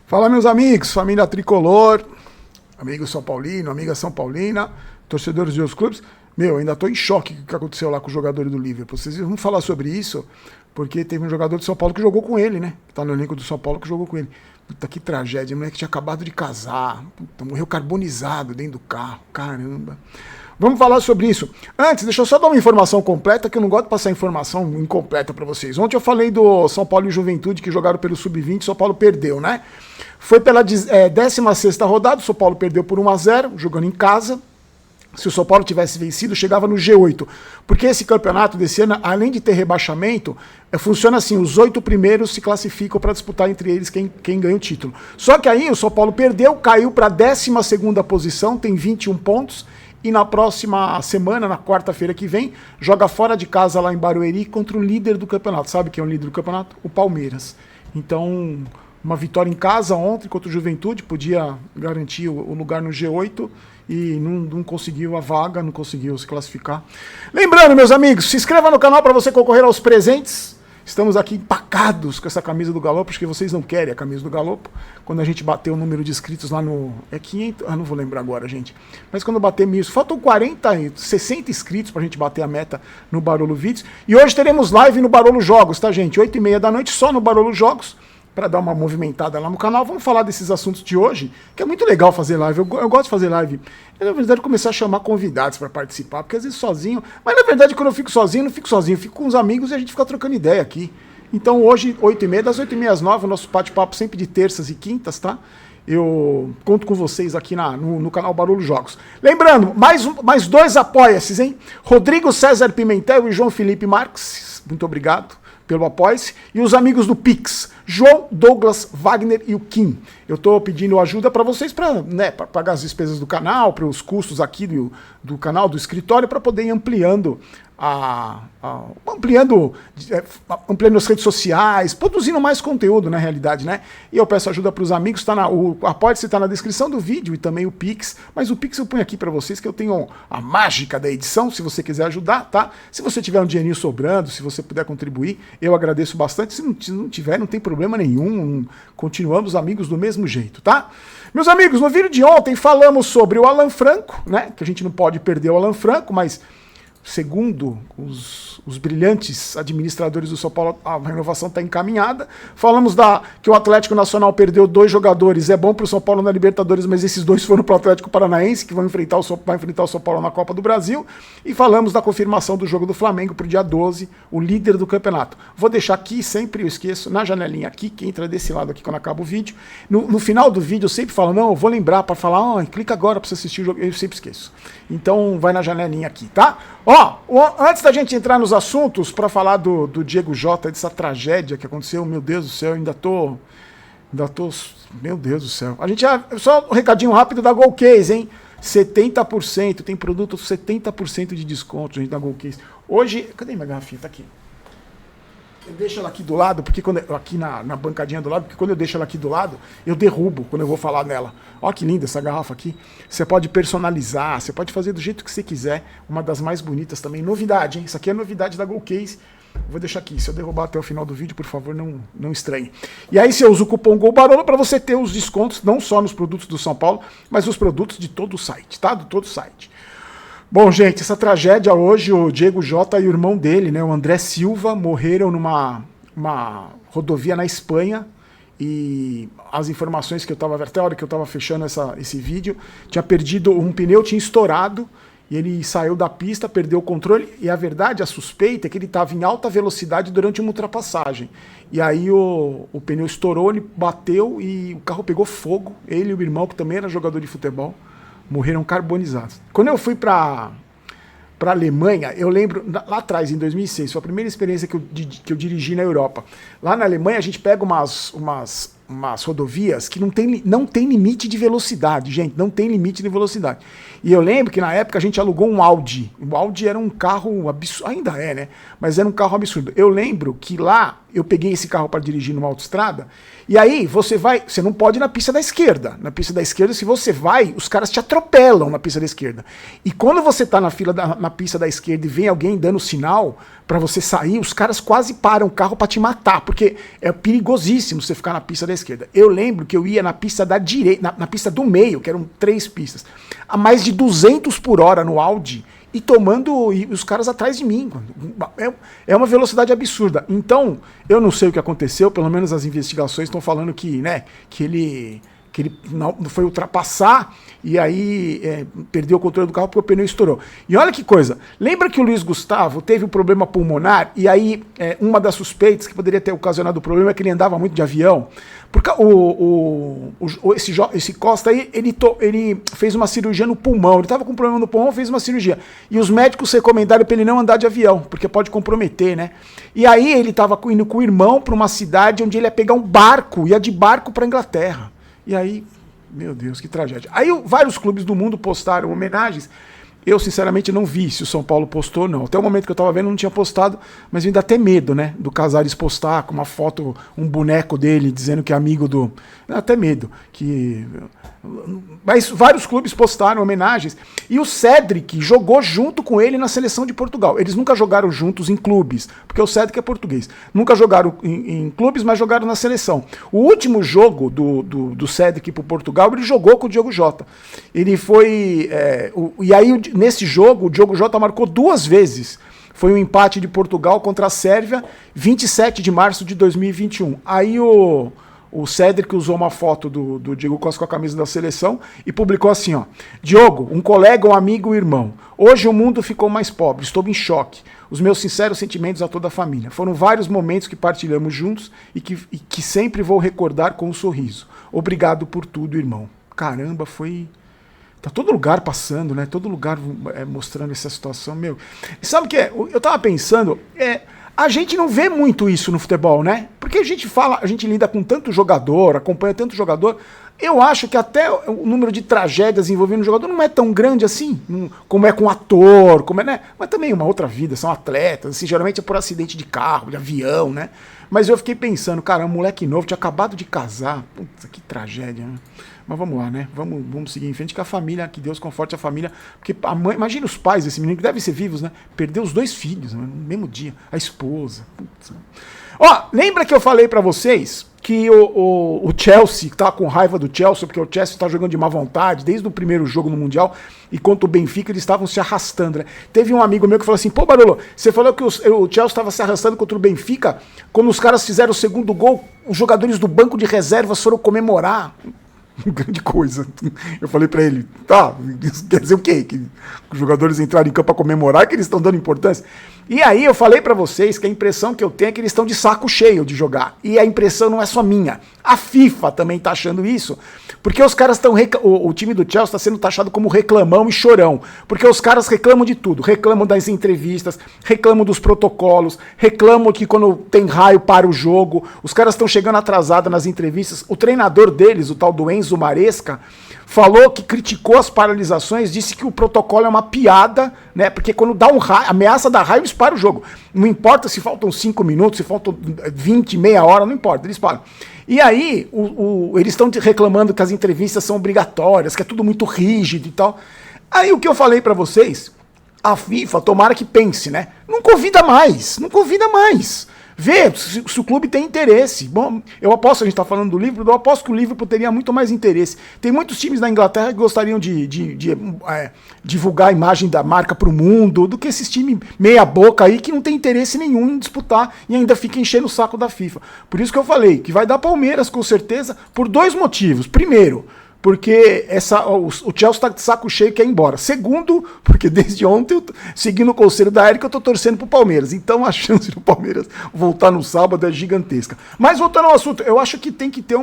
Fala, meus amigos, família tricolor, amigo São Paulino, amiga São Paulina, torcedores de outros clubes. Meu, ainda tô em choque com o que aconteceu lá com os jogadores do Liverpool. Vocês vão falar sobre isso, porque teve um jogador de São Paulo que jogou com ele, né? Que tá no elenco do São Paulo que jogou com ele. Puta, que tragédia, o moleque tinha acabado de casar. Puta, morreu carbonizado dentro do carro, caramba. Vamos falar sobre isso. Antes, deixa eu só dar uma informação completa, que eu não gosto de passar informação incompleta para vocês. Ontem eu falei do São Paulo e Juventude, que jogaram pelo Sub-20, São Paulo perdeu, né? Foi pela 16ª rodada, o São Paulo perdeu por 1-0, jogando em casa. Se o São Paulo tivesse vencido, chegava no G8. Porque esse campeonato desse ano, além de ter rebaixamento, funciona assim, os 8 primeiros se classificam para disputar entre eles quem ganha o título. Só que aí o São Paulo perdeu, caiu para a 12ª posição, tem 21 pontos. E na próxima semana, na quarta-feira que vem, joga fora de casa lá em Barueri contra o líder do campeonato. Sabe quem é o líder do campeonato? O Palmeiras. Então, uma vitória em casa ontem contra o Juventude, podia garantir o lugar no G8 e não conseguiu a vaga, não conseguiu se classificar. Lembrando, meus amigos, se inscreva no canal para você concorrer aos presentes. Estamos aqui empacados com essa camisa do Galopo, porque vocês não querem a camisa do Galopo. Quando a gente bater o número de inscritos lá no... É 500... não vou lembrar agora, gente. Mas quando bater 1000... Faltam 60 inscritos pra gente bater a meta no Barolo Vídeos. E hoje teremos live no Barolo Jogos, tá, gente? 8h30 da noite, só no Barolo Jogos, para dar uma movimentada lá no canal. Vamos falar desses assuntos de hoje, que é muito legal fazer live. Eu gosto de fazer live. Eu, na verdade, comecei a chamar convidados para participar, porque às vezes sozinho... Mas, na verdade, quando eu fico sozinho, não fico sozinho. Eu fico com os amigos e a gente fica trocando ideia aqui. Então, hoje, 8h30, das 8h30 às 9h, o nosso bate-papo sempre de terças e quintas, tá? Eu conto com vocês aqui no canal Barolo Jogos. Lembrando, mais 2 apoia-se, hein? Rodrigo César Pimentel e João Felipe Marques. Muito obrigado pelo apoio-se. E os amigos do Pix, João, Douglas, Wagner e o Kim. Eu estou pedindo ajuda para vocês para pagar as despesas do canal, para os custos aqui do canal, do escritório, para poder ir ampliando ampliando as redes sociais, produzindo mais conteúdo na realidade, né? E eu peço ajuda para os amigos, o apoio-se está na descrição do vídeo e também o Pix, mas o Pix eu ponho aqui para vocês, que eu tenho a mágica da edição, se você quiser ajudar, tá? Se você tiver um dinheirinho sobrando, se você puder contribuir, eu agradeço bastante. Se não tiver, não tem problema nenhum, continuamos amigos do mesmo jeito, tá? Meus amigos, no vídeo de ontem falamos sobre o Alan Franco, né? Que a gente não pode perder o Alan Franco, mas segundo os brilhantes administradores do São Paulo, a renovação está encaminhada. Falamos que o Atlético Nacional perdeu 2 jogadores, é bom para o São Paulo na Libertadores, mas esses 2 foram para o Atlético Paranaense, que vai enfrentar o São Paulo na Copa do Brasil. E falamos da confirmação do jogo do Flamengo para o dia 12, o líder do campeonato. Vou deixar aqui, sempre eu esqueço, na janelinha aqui, que entra desse lado aqui quando acaba o vídeo. No final do vídeo eu sempre falo, não, eu vou lembrar para falar, clica agora para você assistir o jogo, eu sempre esqueço. Então vai na janelinha aqui, tá? Antes da gente entrar nos assuntos, para falar do Diego Jota, dessa tragédia que aconteceu, meu Deus do céu, ainda tô, meu Deus do céu. Só um recadinho rápido da Golcase, hein? 70%, tem produto 70% de desconto, gente, da Golcase. Hoje, cadê minha garrafinha? Tá aqui. Eu deixo ela aqui do lado, porque aqui na bancadinha do lado, porque quando eu deixo ela aqui do lado, eu derrubo quando eu vou falar nela. Ó que linda essa garrafa aqui. Você pode personalizar, você pode fazer do jeito que você quiser. Uma das mais bonitas também. Novidade, hein? Isso aqui é novidade da Golcase. Vou deixar aqui. Se eu derrubar até o final do vídeo, por favor, não estranhe. E aí você usa o cupom GOLBAROLO para você ter os descontos, não só nos produtos do São Paulo, mas os produtos de todo o site, tá? De todo o site. Bom, gente, essa tragédia hoje, o Diego Jota e o irmão dele, né, o André Silva, morreram numa rodovia na Espanha. E as informações que eu estava, até a hora que eu estava fechando esse vídeo, tinha perdido, um pneu tinha estourado, e ele saiu da pista, perdeu o controle, e a verdade, a suspeita é que ele estava em alta velocidade durante uma ultrapassagem. E aí o pneu estourou, ele bateu e o carro pegou fogo, ele e o irmão, que também era jogador de futebol, morreram carbonizados. Quando eu fui para a Alemanha, eu lembro, lá atrás, em 2006, foi a primeira experiência que eu dirigi na Europa. Lá na Alemanha, a gente pega umas rodovias que não tem limite de velocidade, gente, não tem limite de velocidade. E eu lembro que na época a gente alugou um Audi. O Audi era um carro absurdo, ainda é, né? Mas era um carro absurdo. Eu lembro que lá eu peguei esse carro para dirigir numa autoestrada, e aí você não pode ir na pista da esquerda. Na pista da esquerda, se você vai, os caras te atropelam na pista da esquerda. E quando você tá na pista da esquerda e vem alguém dando sinal para você sair, os caras quase param o carro para te matar, porque é perigosíssimo você ficar na pista da esquerda. Eu lembro que eu ia na pista da direita, na pista do meio, que eram 3 pistas, a mais de 200 por hora no Audi, e os caras atrás de mim. É uma velocidade absurda. Então, eu não sei o que aconteceu, pelo menos as investigações estão falando que ele não foi ultrapassar e aí perdeu o controle do carro porque o pneu estourou. E olha que coisa, lembra que o Luiz Gustavo teve um problema pulmonar e aí uma das suspeitas que poderia ter ocasionado o problema é que ele andava muito de avião? Porque esse Costa aí, ele fez uma cirurgia no pulmão, ele estava com problema no pulmão, fez uma cirurgia. E os médicos recomendaram para ele não andar de avião, porque pode comprometer, né? E aí ele estava indo com o irmão para uma cidade onde ele ia pegar um barco, ia de barco para Inglaterra. E aí, meu Deus, que tragédia. Aí vários clubes do mundo postaram homenagens. Eu, sinceramente, não vi se o São Paulo postou ou não. Até o momento que eu tava vendo, não tinha postado, mas eu ainda até medo, né? Do Casares postar com uma foto, um boneco dele, dizendo que é amigo do... Até medo. Mas vários clubes postaram homenagens. E o Cédric jogou junto com ele na seleção de Portugal. Eles nunca jogaram juntos em clubes, porque o Cédric é português. Nunca jogaram em clubes, mas jogaram na seleção. O último jogo do Cédric pro Portugal, ele jogou com o Diogo Jota. Ele foi... E aí, nesse jogo, o Diogo Jota marcou 2 vezes. Foi um empate de Portugal contra a Sérvia, 27 de março de 2021. Aí o Cédric usou uma foto do Diego Costa com a camisa da seleção e publicou assim, ó: Diogo, um colega, um amigo, um irmão. Hoje o mundo ficou mais pobre, estou em choque. Os meus sinceros sentimentos a toda a família. Foram vários momentos que partilhamos juntos e que sempre vou recordar com um sorriso. Obrigado por tudo, irmão. Caramba, foi... Tá todo lugar passando, né? Todo lugar mostrando essa situação, meu. E sabe o que é? Eu tava pensando, a gente não vê muito isso no futebol, né? Porque a gente lida com tanto jogador, acompanha tanto jogador. Eu acho que até o número de tragédias envolvendo o jogador não é tão grande assim, como é com ator, né? Mas também uma outra vida, são atletas, assim, geralmente é por acidente de carro, de avião, né? Mas eu fiquei pensando, cara, um moleque novo, tinha acabado de casar, putz, que tragédia, né? Mas vamos lá, né? Vamos seguir em frente, que a família, que Deus conforte a família. Porque a mãe, imagina os pais desse menino, que devem ser vivos, né? Perdeu os 2 filhos, né? No mesmo dia. A esposa. Putz. Ó, lembra que eu falei pra vocês que o Chelsea, que tava com raiva do Chelsea, porque o Chelsea tá jogando de má vontade, desde o primeiro jogo no Mundial, e contra o Benfica, eles estavam se arrastando, né? Teve um amigo meu que falou assim, pô, Barolo, você falou que o Chelsea estava se arrastando contra o Benfica, quando os caras fizeram o segundo gol, os jogadores do banco de reservas foram comemorar. Grande coisa. Eu falei pra ele, tá, quer dizer o quê? Que os jogadores entraram em campo pra comemorar, que eles estão dando importância? E aí eu falei pra vocês que a impressão que eu tenho é que eles estão de saco cheio de jogar. E a impressão não é só minha. A FIFA também tá achando isso. Porque os caras estão... O time do Chelsea está sendo taxado como reclamão e chorão. Porque os caras reclamam de tudo. Reclamam das entrevistas, reclamam dos protocolos, reclamam que quando tem raio para o jogo. Os caras estão chegando atrasados nas entrevistas. O treinador deles, o tal do Enzo Maresca, falou que criticou as paralisações, disse que o protocolo é uma piada, né? Porque quando dá um raio, ameaça dar raio, eles param o jogo. Não importa se faltam 5 minutos, se faltam 20, meia hora, não importa, eles param. E aí, eles estão reclamando que as entrevistas são obrigatórias, que é tudo muito rígido e tal. Aí o que eu falei pra vocês, a FIFA, tomara que pense, né? Não convida mais, não convida mais. Vê se o clube tem interesse. Bom, eu aposto, a gente está falando do Liverpool, eu aposto que o Liverpool teria muito mais interesse. Tem muitos times da Inglaterra que gostariam de divulgar a imagem da marca para o mundo, do que esses times meia boca aí que não tem interesse nenhum em disputar e ainda fica enchendo o saco da FIFA. Por isso que eu falei que vai dar Palmeiras com certeza, por 2 motivos. Primeiro, porque o Chelsea está de saco cheio e quer ir embora. Segundo, porque desde ontem, seguindo o conselho da Érica, eu estou torcendo para o Palmeiras. Então a chance do Palmeiras voltar no sábado é gigantesca. Mas voltando ao assunto, eu acho que tem que ter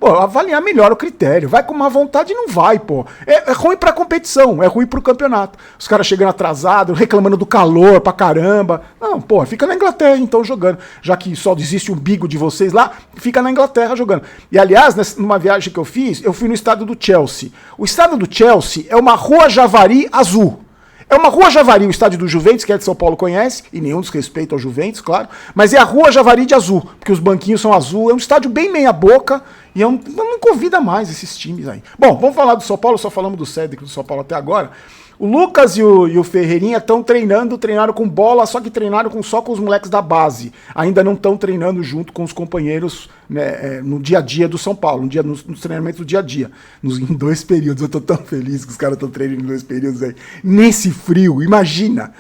avaliar melhor o critério. Vai com má vontade e não vai, pô. É ruim pra competição, é ruim pro campeonato. Os caras chegando atrasados, reclamando do calor pra caramba. Não, pô, fica na Inglaterra então jogando. Já que só existe o umbigo de vocês lá, fica na Inglaterra jogando. E aliás, numa viagem que eu fiz, eu fui no estádio do Chelsea. O estádio do Chelsea é uma Rua Javari azul. É uma Rua Javari, o estádio do Juventus, que é de São Paulo conhece, e nenhum desrespeito ao Juventus, claro, mas é a Rua Javari de azul, porque os banquinhos são azul, é um estádio bem meia boca, e não convida mais esses times aí. Bom, vamos falar do São Paulo, só falamos do Cédric do São Paulo até agora. O Lucas e o Ferreirinha estão treinaram com bola, só que treinaram só com os moleques da base. Ainda não estão treinando junto com os companheiros, né, no dia a dia do São Paulo, nos treinamentos do dia a dia. Em 2 períodos, eu tô tão feliz que os caras estão treinando em 2 períodos aí. Nesse frio, imagina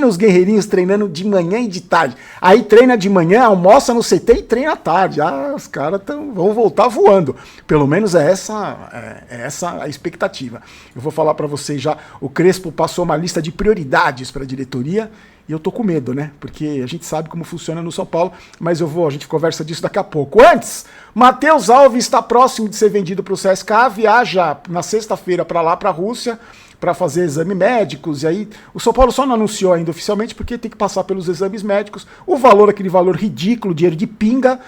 os guerreirinhos treinando de manhã e de tarde. Aí treina de manhã, almoça no CT e treina à tarde. Os caras vão voltar voando. Pelo menos é essa a expectativa. Eu vou falar para vocês já, o Crespo passou uma lista de prioridades para a diretoria e eu tô com medo, né? Porque a gente sabe como funciona no São Paulo, mas a gente conversa disso daqui a pouco. Antes, Matheus Alves está próximo de ser vendido para o CSKA, viaja na sexta-feira para lá, para a Rússia, para fazer exames médicos, e aí o São Paulo só não anunciou ainda oficialmente porque tem que passar pelos exames médicos. O valor, aquele valor ridículo, dinheiro de pinga,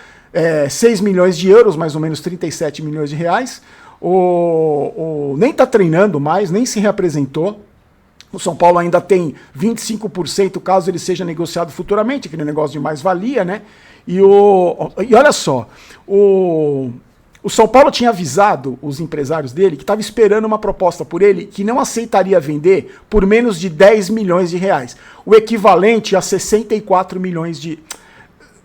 6 milhões de euros, mais ou menos 37 milhões de reais. Nem está treinando mais, nem se reapresentou. O São Paulo ainda tem 25% caso ele seja negociado futuramente, aquele negócio de mais-valia, né? E olha só, o São Paulo tinha avisado os empresários dele que estava esperando uma proposta por ele que não aceitaria vender por menos de 10 milhões de reais. O equivalente a 64 milhões de...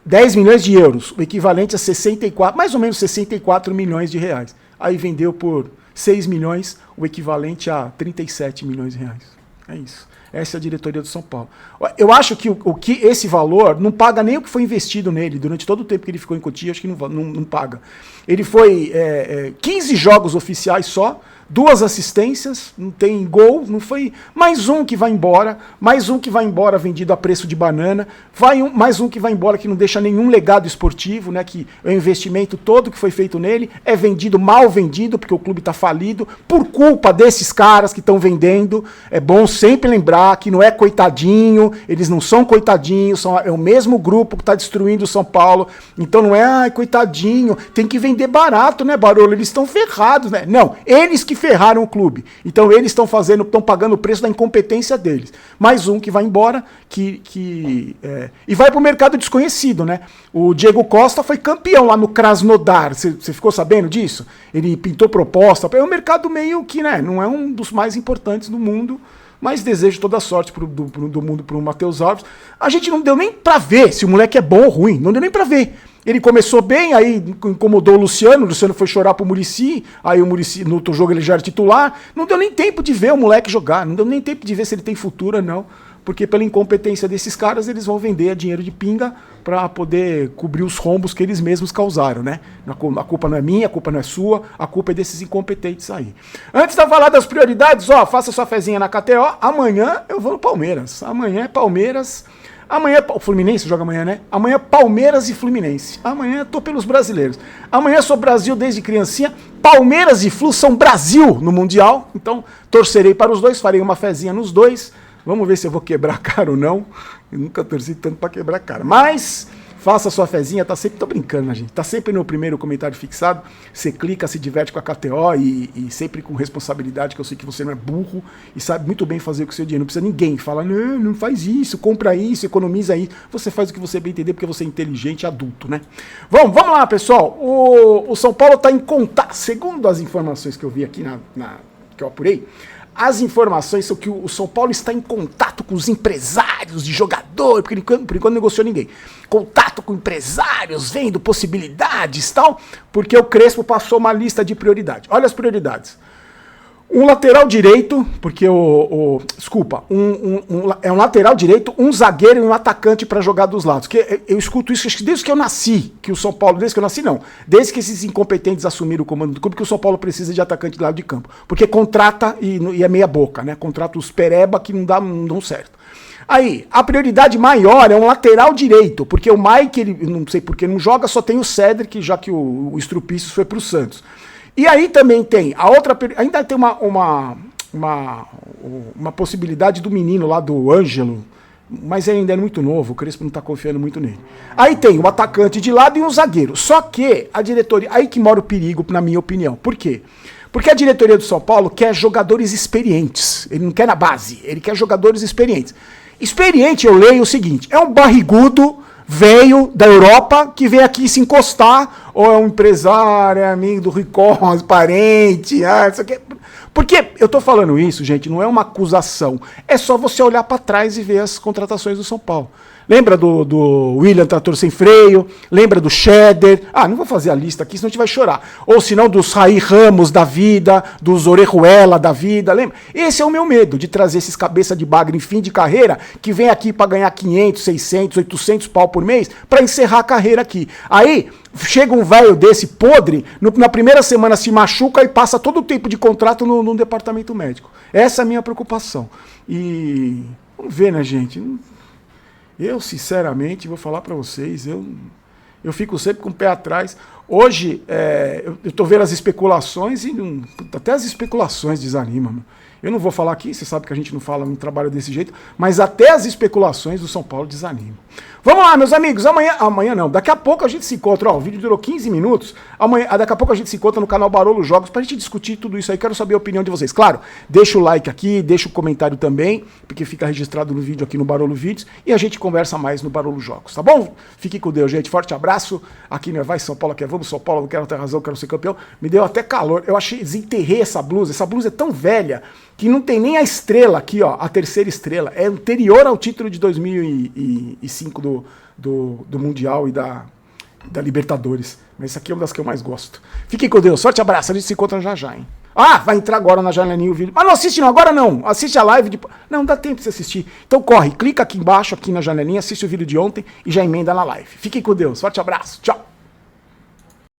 10 milhões de euros, o equivalente a mais ou menos 64 milhões de reais. Aí vendeu por 6 milhões, o equivalente a 37 milhões de reais. É isso. Essa é a diretoria do São Paulo. Eu acho que esse valor não paga nem o que foi investido nele durante todo o tempo que ele ficou em Cotia, acho que não paga. Ele foi 15 jogos oficiais só, 2 assistências, não tem gol, não foi. Mais um que vai embora vendido a preço de banana, mais um que vai embora que não deixa nenhum legado esportivo, né? Que o investimento todo que foi feito nele é vendido, mal vendido, porque o clube está falido, por culpa desses caras que estão vendendo. É bom sempre lembrar que não é coitadinho, eles não são coitadinhos, é o mesmo grupo que está destruindo o São Paulo. Então não é, coitadinho, tem que vender barato, né, Barolo? Eles estão ferrados, né? Não, eles que ferraram o clube. Então eles estão pagando o preço da incompetência deles. Mais um que vai embora, e vai para o mercado desconhecido, né? O Diego Costa foi campeão lá no Krasnodar. Você ficou sabendo disso? Ele pintou proposta. É um mercado meio que, né, não é um dos mais importantes do mundo, mas desejo toda a sorte do mundo pro Matheus Alves. A gente não deu nem para ver se o moleque é bom ou ruim. Não deu nem para ver. Ele começou bem, aí incomodou o Luciano foi chorar pro Muricy, aí o Muricy, no outro jogo ele já era titular. Não deu nem tempo de ver o moleque jogar, não deu nem tempo de ver se ele tem futuro ou não, porque pela incompetência desses caras, eles vão vender a dinheiro de pinga para poder cobrir os rombos que eles mesmos causaram, né? A culpa não é minha, a culpa não é sua, a culpa é desses incompetentes aí. Antes de falar das prioridades, faça sua fezinha na KTO, amanhã eu vou no Palmeiras, amanhã é Palmeiras... Amanhã, o Fluminense joga amanhã, né? Amanhã Palmeiras e Fluminense. Amanhã tô pelos brasileiros. Amanhã sou Brasil desde criancinha. Palmeiras e Flu são Brasil no Mundial. Então torcerei para os dois, farei uma fezinha nos dois. Vamos ver se eu vou quebrar a cara ou não. Eu nunca torci tanto para quebrar a cara. Mas faça sua fezinha, tô brincando, né, gente? Tá sempre no primeiro comentário fixado. Você clica, se diverte com a KTO e sempre com responsabilidade, que eu sei que você não é burro e sabe muito bem fazer com o seu dinheiro. Não precisa ninguém falar, não faz isso, compra isso, economiza isso. Você faz o que você bem entender, porque você é inteligente e adulto, né? Vamos lá, pessoal. O São Paulo está em contato, segundo as informações que eu vi aqui que eu apurei, as informações são que o São Paulo está em contato com os empresários de jogador, porque por enquanto não negociou ninguém. Contato com empresários, vendo possibilidades e tal, porque o Crespo passou uma lista de prioridades. Olha as prioridades. Um lateral direito, porque é um lateral direito, um zagueiro e um atacante para jogar dos lados. Que eu escuto isso desde que eu nasci, que o São Paulo, desde que eu nasci não, desde que esses incompetentes assumiram o comando do clube, que o São Paulo precisa de atacante do lado de campo. Porque contrata e é meia boca, né? Contrata os pereba que não dão certo. Aí, a prioridade maior é um lateral direito, porque o Mike, ele, não sei por que não joga, só tem o Cédric, já que o Estrupícios foi pro Santos. E aí também tem a outra, ainda tem uma possibilidade do menino lá, do Ângelo, mas ele ainda é muito novo, o Crespo não está confiando muito nele. Aí tem um atacante de lado e um zagueiro. Só que a diretoria, aí que mora o perigo, na minha opinião. Por quê? Porque a diretoria do São Paulo quer jogadores experientes. Ele não quer na base, ele quer jogadores experientes. Experiente, eu leio o seguinte, é um barrigudo velho da Europa que vem aqui se encostar, ou é um empresário, é amigo do Ricós, parente, isso aqui. Porque eu tô falando isso, gente, não é uma acusação, é só você olhar para trás e ver as contratações do São Paulo. Lembra do William Trator Sem Freio? Lembra do Cheddar? Não vou fazer a lista aqui, senão a gente vai chorar. Ou senão dos Raí Ramos da vida, dos Orejuela da vida, lembra? Esse é o meu medo, de trazer esses cabeça de bagre em fim de carreira, que vem aqui para ganhar 500, 600, 800 pau por mês, para encerrar a carreira aqui. Aí, chega um velho desse podre, na primeira semana se machuca e passa todo o tempo de contrato no departamento médico. Essa é a minha preocupação. E vamos ver, né, gente? Eu, sinceramente, vou falar para vocês, eu fico sempre com o pé atrás. Hoje, eu tô vendo as especulações e até as especulações desanimam. Mano. Eu não vou falar aqui, você sabe que a gente não fala, não trabalha desse jeito, mas até as especulações do São Paulo desanimam. Vamos lá, meus amigos, amanhã não, daqui a pouco a gente se encontra, o vídeo durou 15 minutos, daqui a pouco a gente se encontra no canal Barolo Jogos pra gente discutir tudo isso aí, quero saber a opinião de vocês. Claro, deixa o like aqui, deixa o comentário também, porque fica registrado no vídeo aqui no Barolo Vídeos, e a gente conversa mais no Barolo Jogos, tá bom? Fique com Deus, gente, forte abraço, aqui não é Vai São Paulo, aqui é Vamos São Paulo, não quero ter razão, quero ser campeão, me deu até calor, eu desenterrei essa blusa é tão velha, que não tem nem a estrela aqui, ó, a terceira estrela, é anterior ao título de 2005 do Mundial e da Libertadores. Mas essa aqui é uma das que eu mais gosto. Fiquem com Deus, forte abraço, a gente se encontra já, hein? Vai entrar agora na janelinha o vídeo. Mas não assiste não, agora não, assiste a live depois. Não, dá tempo de você assistir. Então corre, clica aqui embaixo, aqui na janelinha, assiste o vídeo de ontem e já emenda na live. Fiquem com Deus, forte abraço, tchau.